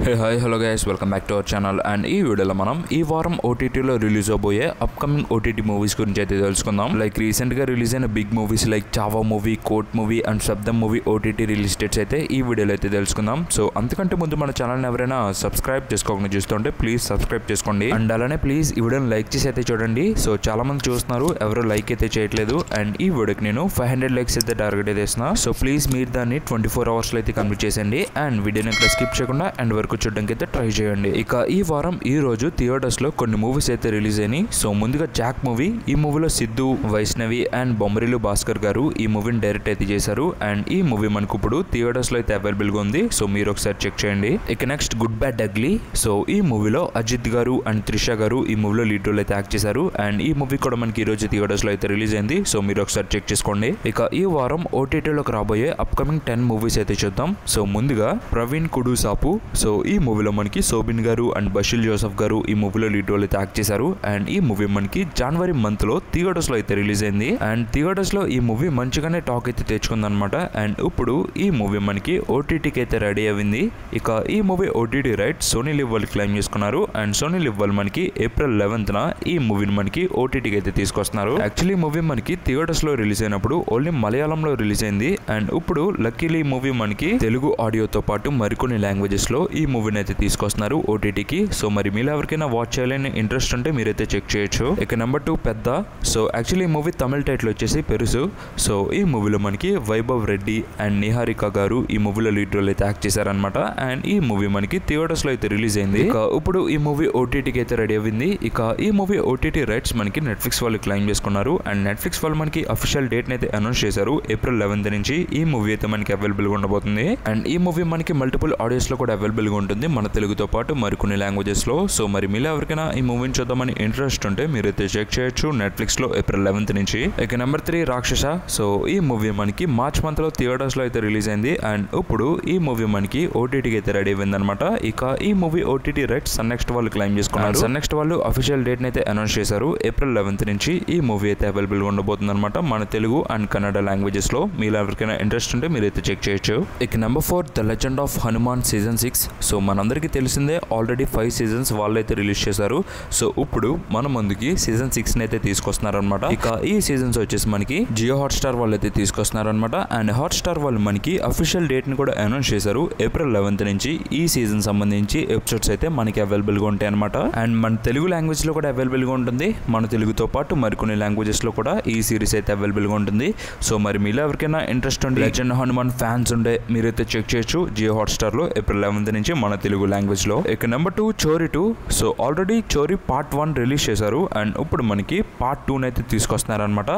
Hi hello guys, welcome back to our channel. And ఈ వీడియోలో మనం ఈ వారం ఓటీటీలో రిలీజ్ అవబోయే అప్కమింగ్ ఓటీటీ మూవీస్ గురించి అయితే తెలుసుకుందాం. లైక్ రీసెంట్గా రిలీజ్ అయిన big movies like Chhaava movie, court movie and శబ్దం మూవీ ఓటీటీ రిలీజ్ డేట్స్ అయితే ఈ వీడియోలో అయితే తెలుసుకుందాం. సో అంతకంటే ముందు మన ఛానల్ని ఎవరైనా సబ్స్క్రైబ్ చేసుకోకుండా చూస్తుంటే ప్లీజ్ సబ్స్క్రైబ్ చేసుకోండి. అండ్ అలానే ప్లీజ్ ఈ వీడియోని లైక్ చేసి అయితే చూడండి. సో చాలా మంది చూస్తున్నారు, ఎవరు లైక్ అయితే చేయట్లేదు. అండ్ ఈ వీడియోకి నేను 500 లైక్స్ అయితే టార్గెట్ అయితే ఇస్తున్నా. సో ప్లీజ్ మీరు దాన్ని 24 అవర్స్లో అయితే కంప్లీట్ చేసేయండి. అండ్ వీడియోని ఇక్కడ స్కిప్ చేయకుండా అండ్ వరకు చూడడానికి అయితే ట్రై చేయండి. ఇక ఈ వారం ఈ రోజు థియేటర్స్ లో కొన్ని మూవీస్ అయితే రిలీజ్ అయినాయి. సో ముందుగా జాక్ మూవీ, ఈ మూవీలో సిద్ధు, వైష్ణవి అండ్ బొమ్మరిలు భాస్కర్ గారు ఈ మూవీని డైరెక్ట్ అయితే చేశారు. అండ్ ఈ మూవీ మనకు ఇప్పుడు థియేటర్స్ లో అయితే అవైలబుల్ గా ఉంది. సో మీరు ఒకసారి చెక్ చేయండి. ఇక next good bad ugly. So ఈ మూవీలో అజిత్ గారు అండ్ త్రిష గారు ఈ మూవీలో లీడ్ రోల్ అయితే యాక్ట్ చేశారు. అండ్ ఈ మూవీ కూడా మనకి ఈ రోజు థియేటర్స్ లో అయితే రిలీజ్ అయింది. సో మీరు ఒకసారి చెక్ చేసుకోండి. ఇక ఈ వారం ఓటీటీలోకి రాబోయే అప్కమింగ్ 10 మూవీస్ అయితే చూద్దాం. సో ముందుగా ప్రవీణ్ కుడు సాపు. సో ఈ మూవీలో మనకి సోబిన్ గారు అండ్ బషీల్ జోసెఫ్ గారు ఈ మూవీలో లీడ్ రోల్ అయితే యాక్ట్ చేశారు. అండ్ ఈ మూవీ మనకి జనవరి మంత్ లో థియేటర్స్ లో అయితే రిలీజ్ అయింది. అండ్ థియేటర్స్ లో ఈ మూవీ మంచిగానే టాక్ అయితే తెచ్చుకుంది అనమాట. అండ్ ఇప్పుడు ఈ మూవీ మనకి ఓటీటీకి అయితే రెడీ అయింది. ఇక ఈ movie OTT right Sony LIV వాళ్ళు క్లెయిమ్ చేసుకున్నారు. అండ్ సోనీ లివ్ వాళ్ళు మనకి ఏప్రిల్ 11న ఈ మూవీని మనకి ఓటీటీకి అయితే తీసుకొస్తున్నారు. యాక్చువల్లీ ఈ మూవీ మనకి థియేటర్స్ లో రిలీజ్ అయినప్పుడు ఓన్లీ మలయాళంలో రిలీజ్ అయింది. అండ్ ఇప్పుడు లక్కీలీ ఈ మూవీ మనకి తెలుగు ఆడియోతో పాటు మరికొన్ని లాంగ్వేజెస్ లో ఈ మూవీని అయితే తీసుకొస్తున్నారు ఓటీటీకి. సో మరి మీరు ఎవరికైనా వాచ్ చేయాలని ఇంట్రెస్ట్ ఉంటే మీరైతే చెక్ చేయొచ్చు. ఇక నెంబర్ 2 పెద్ద. సో యాక్చువల్లీ ఈ మూవీ తమిళ టైటిల్ వచ్చేసి పెరుసు. సో ఈ మూవీలో మనకి వైభవ్ రెడ్డి అండ్ నిహారిక గారు ఈ మూవీలో లీడ్ రోల్ అయితే యాక్ట్ చేశారనమాట. అండ్ ఈ మూవీ మనకి థియేటర్స్ లో అయితే రిలీజ్ అయింది. ఇక ఇప్పుడు ఈ మూవీ ఓటీటీకి అయితే రెడీ అయింది. ఇక ఈ మూవీ ఓటీటీ రైట్స్ మనకి నెట్ఫ్లిక్స్ వాళ్ళు క్లెయిమ్ చేసుకున్నారు. అండ్ నెట్ఫ్లిక్స్ వాళ్ళు మనకి అఫీషియల్ డేట్ అయితే అనౌన్స్ చేశారు. ఏప్రిల్ 11 నుంచి ఈ మూవీ అయితే మనకి అవైలబుల్ గా ఉండబోతుంది. అండ్ ఈ మూవీ మనకి మల్టిపుల్ ఆడియోస్ లో కూడా అవైలబుల్ గా ఉంటుంది, మన తెలుగుతో పాటు మరికొన్ని లాంగ్వేజెస్ లో. సో మరి మీరు ఎవరికైనా ఈ మూవీని చూద్దామని ఇంట్రెస్ట్ ఉంటే మీరైతే చెక్ చేయొచ్చు నెట్ఫ్లిక్స్ లో ఏప్రిల్ 11 నుంచి. ఇక నెంబర్ 3 రాక్షస. సో ఈ మూవీ మనకి మార్చ్ మంత్ లో థియేటర్స్ లో అయితే రిలీజ్ అయింది. అండ్ ఇప్పుడు ఈ మూవీ మనకి ఓటీటీకి అయితే రెడీ అయింది అనమాట. ఇక ఈ movie OTT rights Sun NXT వాళ్ళు క్లెయిమ్ చేసుకున్నారు. సన్ నెక్స్ట్ వాళ్ళు అఫీషియల్ డేట్ అయితే అనౌన్స్ చేశారు. ఏప్రిల్ 11 నుంచి ఈ మూవీ అయితే అవైలబుల్ గా ఉండబోతుంది అనమాట, మన తెలుగు అండ్ కన్నడ లాంగ్వేజెస్ లో. మీరు ఎవరికైనా ఇంట్రెస్ట్ ఉంటే మీరైతే చెక్ చేయొచ్చు. ఇక number 4 the legend of Hanuman season 6. So మనందరికీ తెలిసిందే, ఆల్రెడీ 5 సీజన్స్ వాళ్ళు అయితే రిలీజ్ చేశారు. సో ఇప్పుడు మన ముందుకి సీజన్ 6 అయితే తీసుకొస్తున్నారు అనమాట. ఇక ఈ సీజన్స్ వచ్చేసి మనకి జియో హాట్స్టార్ వాళ్ళు అయితే తీసుకొస్తున్నారు అనమాట. అండ్ హాట్స్టార్ వాళ్ళు మనకి అఫీషియల్ డేట్ ని కూడా అనౌన్స్ చేశారు. ఏప్రిల్ 11 నుంచి ఈ సీజన్ సంబంధించి ఎపిసోడ్స్ అయితే మనకి అవైలబుల్ గా ఉంటాయి అనమాట. అండ్ మన తెలుగు లాంగ్వేజ్ లో కూడా అవైలబుల్ గా ఉంటుంది, మన తెలుగుతో పాటు మరికొన్ని లాంగ్వేజెస్ లో కూడా ఈ సిరీస్ అయితే అవైలబుల్ గా ఉంటుంది. సో మరి మీలో ఎవరికైనా ఇంట్రెస్ట్ ఉండి లెజెండ్ హనుమాన్ ఫ్యాన్స్ ఉండే మీరైతే చెక్ చేయొచ్చు జియో హాట్స్టార్ లో ఏప్రిల్ 11 నుంచి మన తెలుగు లాంగ్వేజ్ లో. ఇక నెంబర్ 2 చోరీ 2. సో ఆల్రెడీ చోరీ పార్ట్ 1 రిలీజ్ చేశారు. అండ్ ఇప్పుడు మనకి పార్ట్ 2 అయితే తీసుకొస్తున్నారు అనమాట.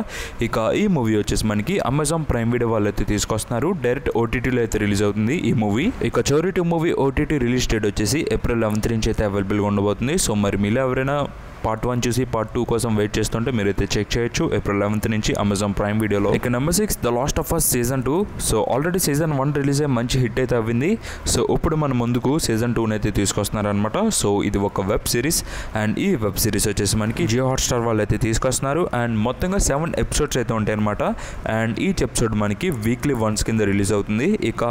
ఇక ఈ మూవీ వచ్చేసి మనకి అమెజాన్ ప్రైమ్ వీడియో వాళ్ళు అయితే తీసుకొస్తున్నారు. డైరెక్ట్ ఓటీటీలో అయితే రిలీజ్ అవుతుంది ఈ మూవీ. ఇక చోరీ 2 మూవీ ఓటీటీ రిలీజ్ డేట్ వచ్చేసి ఏప్రిల్ 11 నుంచి అయితే అవైలబుల్ గా ఉండబోతుంది. సో మరి మీలో ఎవరైనా పార్ట్ 1 చూసి పార్ట్ 2 కోసం వెయిట్ చేస్తుంటే మీరైతే చెక్ చేయొచ్చు ఏప్రిల్ 11 నుంచి అమెజాన్ ప్రైమ్ వీడియోలో. ఇక number 6 the last of us season 2. So already season 1 release అయ్యి మంచి హిట్ అయితే అవ్వింది. సో ఇప్పుడు మన ముందుకు సీజన్ 2 అయితే తీసుకొస్తున్నారు అనమాట. సో ఇది ఒక వెబ్ సిరీస్. అండ్ ఈ వెబ్ సిరీస్ వచ్చేసి మనకి జియో హాట్స్టార్ వాళ్ళు అయితే తీసుకొస్తున్నారు. అండ్ మొత్తంగా 7 ఎపిసోడ్స్ అయితే ఉంటాయి అనమాట. అండ్ ఈచ్ ఎపిసోడ్ మనకి వీక్లీ వన్స్ కింద రిలీజ్ అవుతుంది. ఇక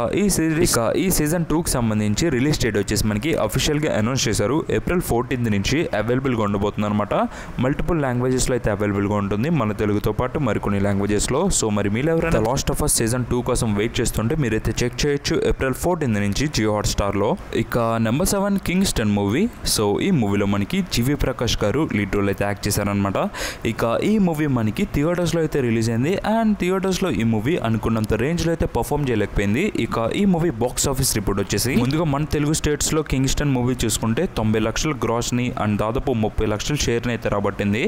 ఈ సీజన్ 2 కి సంబంధించి రిలీజ్ డేట్ వచ్చేసి మనకి అఫీషియల్ గా అనౌన్స్ చేశారు. ఏప్రిల్ 14 నుంచి అవైలబుల్ గా ఉండబోతుంది అనమాట. మల్టిపుల్ లాంగ్వేజెస్ లో అయితే అవైలబుల్ గా ఉంటుంది, మన తెలుగుతో పాటు మరికొన్ని లాంగ్వేజెస్ లో. సో మరి మీరు ఎవరైనా లాస్ట్ ఆఫ్ అస్ సీజన్ 2 కోసం వెయిట్ చేస్తుంటే మీరైతే చెక్ చేయొచ్చు ఏప్రిల్ 14 నుంచి జియో హాట్స్టార్ లో. ఇక నెంబర్ 7 కింగ్స్టన్ మూవీ. సో ఈ మూవీలో మనకి జీవి ప్రకాష్ గారు లీడ్ రోల్ అయితే యాక్ట్ చేశారనమాట. ఇక ఈ మూవీ మనకి థియేటర్స్ లో అయితే రిలీజ్ అయింది. అండ్ థియేటర్స్ లో ఈ మూవీ అనుకున్నంత రేంజ్ లో అయితే పర్ఫామ్ చేయలేకపోయింది. ఇక ఈ మూవీ బాక్స్ ఆఫీస్ రిపోర్ట్ వచ్చేసి ముందుగా మన తెలుగు స్టేట్స్ లో కింగ్స్టన్ మూవీ చూసుకుంటే 90 లక్షల గ్రాస్ ని అండ్ దాదాపు 30 లక్షల షేర్ ని అయితే రాబట్టింది.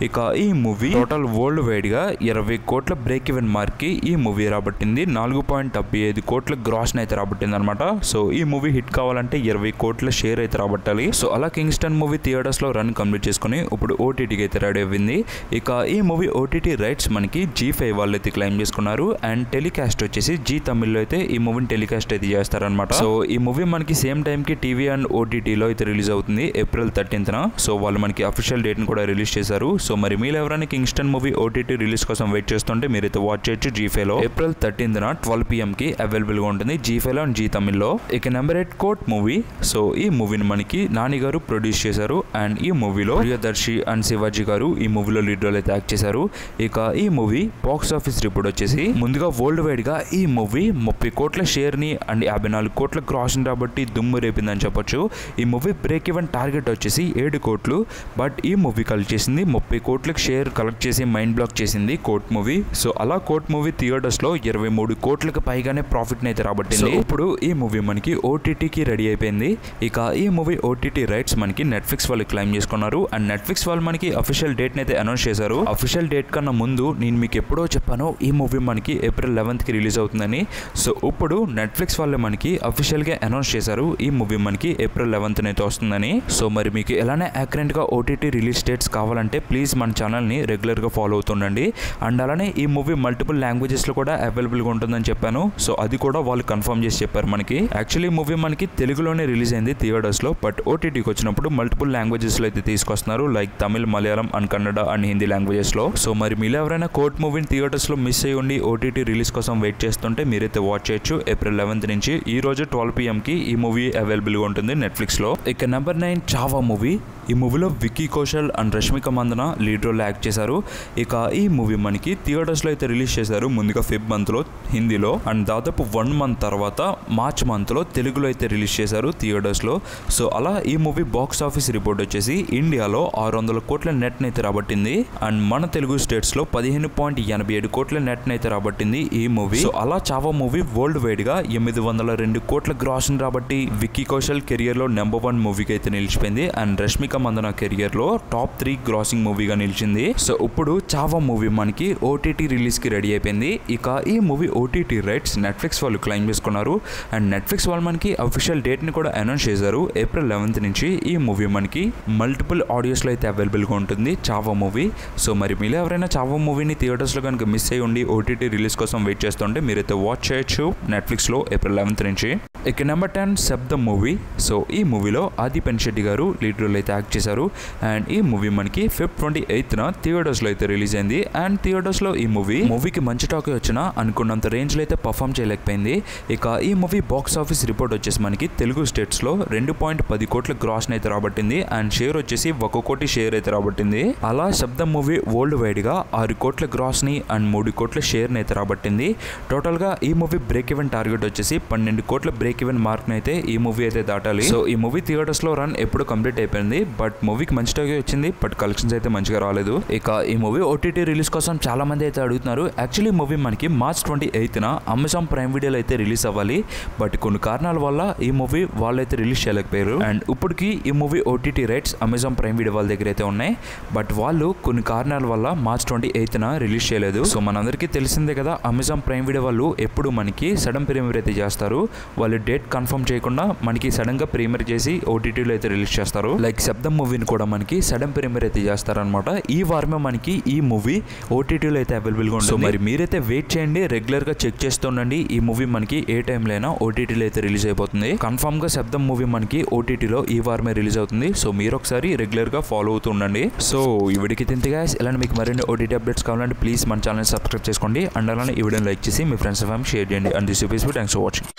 ఇక ఈ మూవీ టోటల్ వరల్డ్ వైడ్ గా 20 కోట్ల బ్రేక్ ఈవెన్ మార్క్ కి ఈ మూవీ రాబట్టింది. 4.75 కోట్ల గ్రాస్ ని అయితే రాబట్టింది అనమాట. సో ఈ మూవీ హిట్ కావాలంటే 20 కోట్ల షేర్ అయితే రాబట్టాలి. సో అలా కింగ్స్టన్ మూవీ థియేటర్స్ లో రన్ కంప్లీట్ చేసుకుని ఇప్పుడు ఓటీటీకి అయితే రెడీ అయింది. ఇక ఈ మూవీ ఓటీటీ రైట్స్ మనకి G5 వాళ్ళు అయితే క్లెయిమ్ చేసుకున్నారు. అండ్ టెలికాస్ట్ వచ్చేసి జీ తమిళ్లో అయితే ఈ మూవీని టెలికాస్ట్ అయితే చేస్తారనమాట. సో ఈ మూవీ మనకి సేమ్ టైం కి టీవీ అండ్ ఓటీటీలో అయితే రిలీజ్ అవుతుంది ఏప్రిల్ 13న. సో వాళ్ళు మనకి అఫీషియల్ డేట్ని కూడా రిలీజ్ చేశారు. సో మరి మీరు ఎవరైనా కింగ్స్టన్ మూవీ ఓటీటీ రిలీజ్ కోసం వెయిట్ చేస్తుంటే మీరైతే వాచ్ చేయొచ్చు జీఫైలో. ఏప్రిల్ 13న 12 PM కి అవైలబుల్గా ఉంటుంది జీఫైలో అండ్ జీ తమిళ్లో. ఇక నెంబర్ 8 కోర్ట్ మూవీ. సో ఈ మూవీని మనకి నాని గారు ప్రొడ్యూస్ చేశారు అండ్ ఈ మూవీలో ప్రియదర్శి అండ్ శివాజీ గారు ఈ మూవీలో లీడ్ రోల్ అయితే యాక్ట్ చేశారు. ఇక ఈ మూవీ బాక్స్ ఆఫీస్ రిపోర్ట్ వచ్చేసి ముందుగా వరల్డ్ వైడ్ గా ఈ మూవీ 30 కోట్ల షేర్ ని అండ్ 54 కోట్ల క్రాస్ రాబట్టి దుమ్ము రేపిందని చెప్పొచ్చు. ఈ మూవీ బ్రేక్ ఈవెన్ టార్గెట్ వచ్చేసి 7 కోట్లు. బట్ ఈ మూవీ కలెక్ట్ చేసింది 30 కోట్లకు షేర్ కలెక్ట్ చేసి మైండ్ బ్లాక్ చేసింది కోర్ట్ మూవీ. సో అలా కోర్ట్ మూవీ థియేటర్స్ లో 23 కోట్లకు పైగానే ప్రాఫిట్ అయితే రాబట్టింది. ఇప్పుడు ఈ మూవీ మనకి ఓటీటీకి రెడీ అయిపోయింది. ఇక ఈ మూవీ ఓటీటీ రైట్స్ మనకి నెట్ఫ్లిక్స్ వాళ్ళు క్లైమ్ చేసుకున్నారు అండ్ నెట్ఫ్లిక్స్ వాళ్ళు మనకి అఫీషియల్ డేట్ అయితే అనౌన్స్ చేశారు. అఫీషియల్ డేట్ కన్నా ముందు నేను మీకు ఎప్పుడో చెప్పాను ఈ మూవీ మనకి ఏప్రిల్ 11th కి రిలీజ్ అవుతుందని. సో ఇప్పుడు నెట్ఫ్లిక్స్ వాళ్ళే మనకి అఫీషియల్ గా అనౌన్స్ చేశారు ఈ మూవీ మనకి ఏప్రిల్ 11th అయితే వస్తుందని. సో మరి మీకు ఎలానే యాక్యురేట్ గా ఓటీటీ రిలీజ్ డేట్స్ కావాలంటే ప్లీజ్ మన ఛానల్ ని రెగ్యులర్ గా ఫాలో అవుతుండండి. అండ్ అలానే ఈ మూవీ మల్టిపుల్ లాంగ్వేజెస్ లో కూడా అవైలబుల్ గా ఉంటుందని చెప్పాను. సో అది కూడా వాళ్ళు కన్ఫర్మ్ చేసి చెప్పారు మనకి. యాక్చువల్లీ మూవీ మనకి తెలుగులోనే రిలీజ్ అయింది థియేటర్స్ లో. బట్ ఓటీటీకి వచ్చినప్పుడు మల్టిపుల్ లాంగ్వేజెస్ లో అయితే తీసుకొస్తున్నారు like Tamil, Malayalam and Kannada and Hindi languages లో. సో మరి మీరు ఎవరైనా కోర్ట్ మూవీని థియేటర్స్ లో మిస్ అయ్యి ఉండి ఓటీటీ రిలీజ్ కోసం వెయిట్ చేస్తుంటే మీరైతే వాచ్ చేయొచ్చు. ఏప్రిల్ 11th నుంచి ఈ రోజు 12 PM కి ఈ మూవీ అవైలబుల్ గా ఉంటుంది నెట్ఫ్లిక్స్ లో. ఇక నెంబర్ 9 చావా మూవీ. ఈ మూవీలో Vicky Kaushal and Rashmika Mandanna lead role act చేశారు. ఇక ఈ మూవీ మనకి థియేటర్స్ లో అయితే రిలీజ్ చేశారు ముందుగా ఫెబ్ మంత్ లో హిందీలో అండ్ దాదాపు 1 month తర్వాత మార్చ్ మంత్ లో తెలుగులో అయితే రిలీజ్ చేశారు థియేటర్స్ లో. సో అలా ఈ మూవీ బాక్స్ ఆఫీస్ రిపోర్ట్ వచ్చేసి ఇండియాలో 600 కోట్ల నెట్ అయితే రాబట్టింది అండ్ మన తెలుగు స్టేట్స్ లో 15.87 కోట్ల నెట్ అయితే రాబట్టింది ఈ మూవీ. సో అలా చావా మూవీ వరల్డ్ వైడ్ గా 802 కోట్ల గ్రాస్ రాబట్టి విక్కీ కౌశల్ కెరియర్ లో నెంబర్ 1 మూవీకి అయితే నిలిచిపోయింది అండ్ రష్మిక మందన కెరియర్ లో టాప్ 3 గ్రాసింగ్ మూవీగా నిలిచింది. సో ఇప్పుడు చావా మూవీ మనకి ఓటీటీ రిలీజ్ కి రెడీ అయిపోయింది. ఇక ఈ మూవీ ఓటీటీ రైట్స్ నెట్ఫ్లిక్స్ వాళ్ళు క్లైమ్ చేసుకున్నారు అండ్ నెట్ఫ్లిక్స్ వాళ్ళు మనకి అఫీషియల్ డేట్ ని కూడా అనౌన్స్ చేశారు. ఏప్రిల్ 11th నుంచి ఈ మూవీ మనకి మల్టిపుల్ ఆడియోస్ లో అయితే అవైలబుల్ గా ఉంటుంది చావా మూవీ. సో మరి మీరు ఎవరైనా చావా మూవీని థియేటర్స్ లో కనుక మిస్ అయ్యి ఉండి ఓటీటీ రిలీజ్ కోసం వెయిట్ చేస్తుంటే మీరైతే వాచ్ చేయొచ్చు నెట్ఫ్లిక్స్ లో ఏప్రిల్ 11th నుంచి. ఇక నెంబర్ 10 శబ్దం మూవీ. సో ఈ మూవీలో ఆది పెన్శెట్టి గారు లీడ్ రోల్ అయితే యాక్ట్ చేశారు అండ్ ఈ మూవీ మనకి ఫెబ్ 28న థియేటర్స్ లో అయితే రిలీజ్ అయింది అండ్ థియేటర్స్ లో ఈ మూవీకి మంచి టాక్ వచ్చినా అనుకున్నంత రేంజ్ లో అయితే పర్ఫామ్ చేయలేకపోయింది. ఇక ఈ మూవీ బాక్స్ ఆఫీస్ రిపోర్ట్ వచ్చేసి మనకి తెలుగు స్టేట్స్ లో 2.10 కోట్ల గ్రాస్ అయితే రాబట్టింది అండ్ షేర్ వచ్చేసి 1 కోటి షేర్ అయితే రాబట్టింది. అలా శబ్దం మూవీ వరల్డ్ వైడ్ గా 6 కోట్ల గ్రాస్ ని అండ్ 3 కోట్ల షేర్ అయితే రాబట్టింది. టోటల్ గా ఈ మూవీ బ్రేక్ ఈవెన్ టార్గెట్ వచ్చేసి 12 కోట్ల బ్రేక్ ఈవెన్ మార్క్ అయితే ఈ మూవీ అయితే దాటాలి. సో ఈ మూవీ థియేటర్స్ లో రన్ ఎప్పుడు కంప్లీట్ అయిపోయింది. బట్ మూవీకి మంచి టాక్ వచ్చింది బట్ కలెక్షన్స్ అయితే మంచిగా రాలేదు. ఇక ఈ మూవీ ఓటీటీ రిలీజ్ కోసం చాలా మంది అయితే అడుగుతున్నారు. యాక్చువల్లీ మూవీ మనకి మార్చ్ 28న అమెజాన్ ప్రైమ్ వీడియోలో అయితే రిలీజ్ అవ్వాలి. బట్ కొన్ని కారణాల వల్ల ఈ మూవీ వాళ్ళైతే రిలీజ్ చేయలేకపోయారు అండ్ ఇప్పటికి ఈ movie OTT rights Amazon prime video వాళ్ళ దగ్గర అయితే ఉన్నాయి. బట్ వాళ్ళు కొన్ని కారణాల వల్ల మార్చ్ 28న రిలీజ్ చేయలేదు. సో మనందరికీ తెలిసిందే కదా అమెజాన్ ప్రైమ్ వీడియో వాళ్ళు ఎప్పుడు మనకి సడన్ ప్రీమియర్ అయితే చేస్తారు. వాళ్ళు డేట్ కన్ఫర్మ్ చేయకుండా మనకి సడన్ గా ప్రీమియర్ చేసి ఓటీటీలో అయితే రిలీజ్ చేస్తారు. లైక్ శబ్దం మూవీని కూడా మనకి సడన్ ప్రీమియర్ అయితే చేస్తారనమాట. ఈ వారమే మనకి ఈ మూవీ ఓటీటీలో అయితే అవైలబుల్ గా ఉంటుంది. సో మరి మీరైతే వెయిట్ చేయండి, రెగ్యులర్ గా చెక్ చేస్తుండండి. ఈ మూవీ మనకి ఏ టైంలో అయినా ఓటీటీలో అయితే రిలీజ్ అయిపోతుంది. కన్ఫర్మ్ గా శబ్దం మూవీ మనకి ఓటీటీలో ఈ వారమే రిలీజ్ అవుతుంది. సో మీరు ఒకసారి రెగ్యులర్ గా ఫాలో అవుతూ ఉండండి. సో ఈ వీడియోకి తింటే గాయ్స్ ఇలాంటి మీకు మరిన్ని ఓటీటీ అప్డేట్స్ కావాలంటే ప్లీజ్ మన ఛానల్ సబ్స్క్రైబ్ చేసుకోండి అండ్ అలానే ఈ వీడియోని లైక్ చేసి మీ ఫ్రెండ్స్ ఫ్యామిలీ షేర్ చేయండి. And this thanks for watching.